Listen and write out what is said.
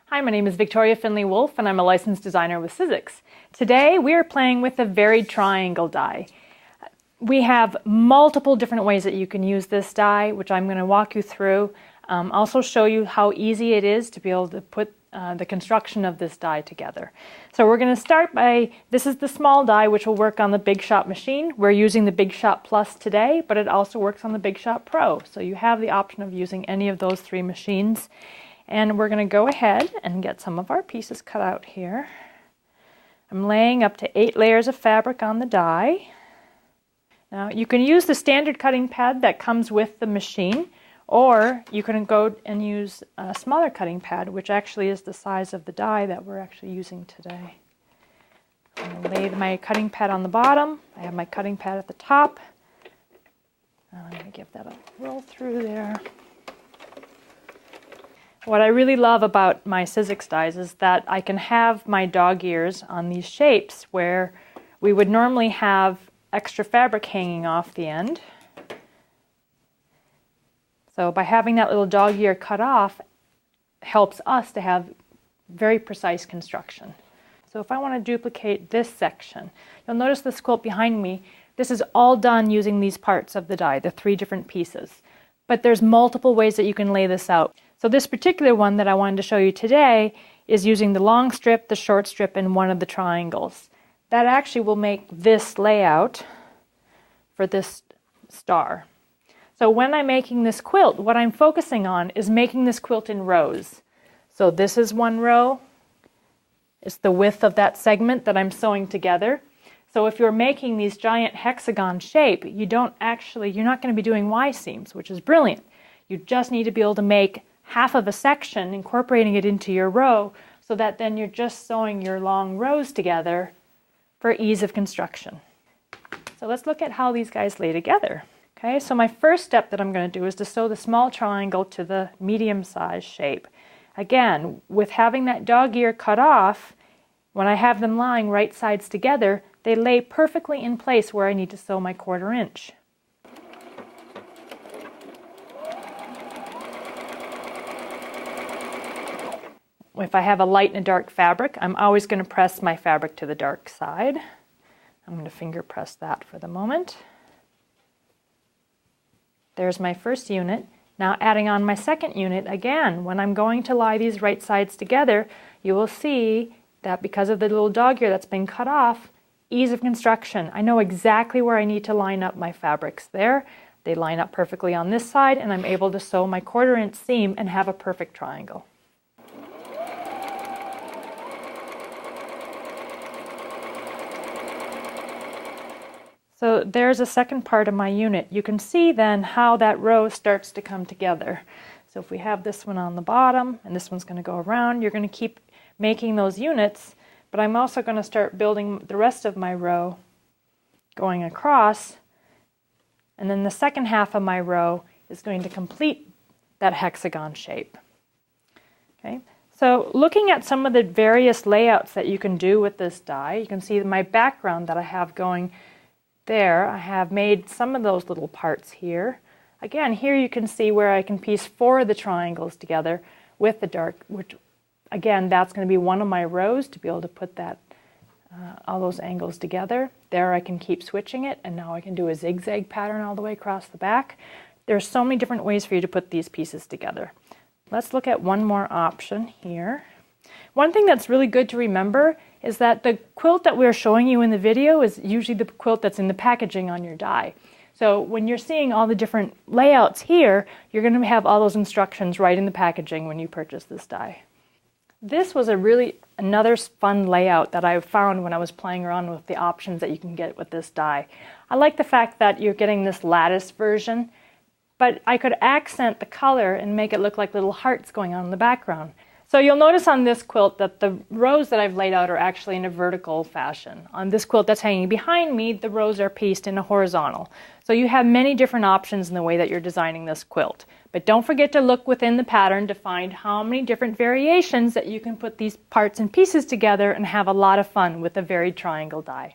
Hi, my name is Findlay Wolfe and I'm a licensed designer with Sizzix. Today we are playing with the varied triangle die. We have multiple different ways that you can use this die, which I'm going to walk you through. Also show you how easy it is to be able to put the construction of this die together. So we're going to start by, this is the small die which will work on the Big Shot machine. We're using the Big Shot Plus today, but it also works on the Big Shot Pro. So you have the option of using any of those three machines. And we're going to go ahead and get some of our pieces cut out here. I'm laying up to 8 layers of fabric on the die. Now you can use the standard cutting pad that comes with the machine, or you can go and use a smaller cutting pad, which actually is the size of the die that we're actually using today. I'm going to lay my cutting pad on the bottom. I have my cutting pad at the top. I'm going to give that a roll through there. What I really love about my Sizzix dies is that I can have my dog ears on these shapes where we would normally have extra fabric hanging off the end. So by having that little dog ear cut off helps us to have very precise construction. So if I want to duplicate this section, you'll notice this quilt behind me. This is all done using these parts of the die, the 3 different pieces. But there's multiple ways that you can lay this out. So this particular one that I wanted to show you today is using the long strip, the short strip, and one of the triangles. That actually will make this layout for this star. So when I'm making this quilt, what I'm focusing on is making this quilt in rows. So this is one row. It's the width of that segment that I'm sewing together. So if you're making these giant hexagon shape, you're not going to be doing Y seams, which is brilliant. You just need to be able to make half of a section, incorporating it into your row, so that then you're just sewing your long rows together for ease of construction. So let's look at how these guys lay together. Okay, so my first step that I'm going to do is to sew the small triangle to the medium-sized shape. Again, with having that dog ear cut off, when I have them lying right sides together, they lay perfectly in place where I need to sew my 1/4 inch. If I have a light and a dark fabric, I'm always going to press my fabric to the dark side. I'm going to finger press that for the moment. There's my first unit. Now adding on my second unit, again, when I'm going to lie these right sides together, you will see that because of the little dog ear that's been cut off, ease of construction. I know exactly where I need to line up my fabrics there. They line up perfectly on this side, and I'm able to sew my 1/4 inch seam and have a perfect triangle. So there's a second part of my unit. You can see then how that row starts to come together. So if we have this one on the bottom and this one's going to go around, you're going to keep making those units, but I'm also going to start building the rest of my row going across, and then the second half of my row is going to complete that hexagon shape. Okay. So looking at some of the various layouts that you can do with this die, you can see my background that I have going there. I have made some of those little parts here. Again, here you can see where I can piece 4 of the triangles together with the dark, which again, that's going to be one of my rows to be able to put that all those angles together. There I can keep switching it, and now I can do a zigzag pattern all the way across the back. There's so many different ways for you to put these pieces together. Let's look at one more option here. One thing that's really good to remember is that the quilt that we're showing you in the video is usually the quilt that's in the packaging on your die. So when you're seeing all the different layouts here, you're going to have all those instructions right in the packaging when you purchase this die. This was another fun layout that I found when I was playing around with the options that you can get with this die. I like the fact that you're getting this lattice version, but I could accent the color and make it look like little hearts going on in the background. So you'll notice on this quilt that the rows that I've laid out are actually in a vertical fashion. On this quilt that's hanging behind me, the rows are pieced in a horizontal. So you have many different options in the way that you're designing this quilt. But don't forget to look within the pattern to find how many different variations that you can put these parts and pieces together and have a lot of fun with a varied triangle die.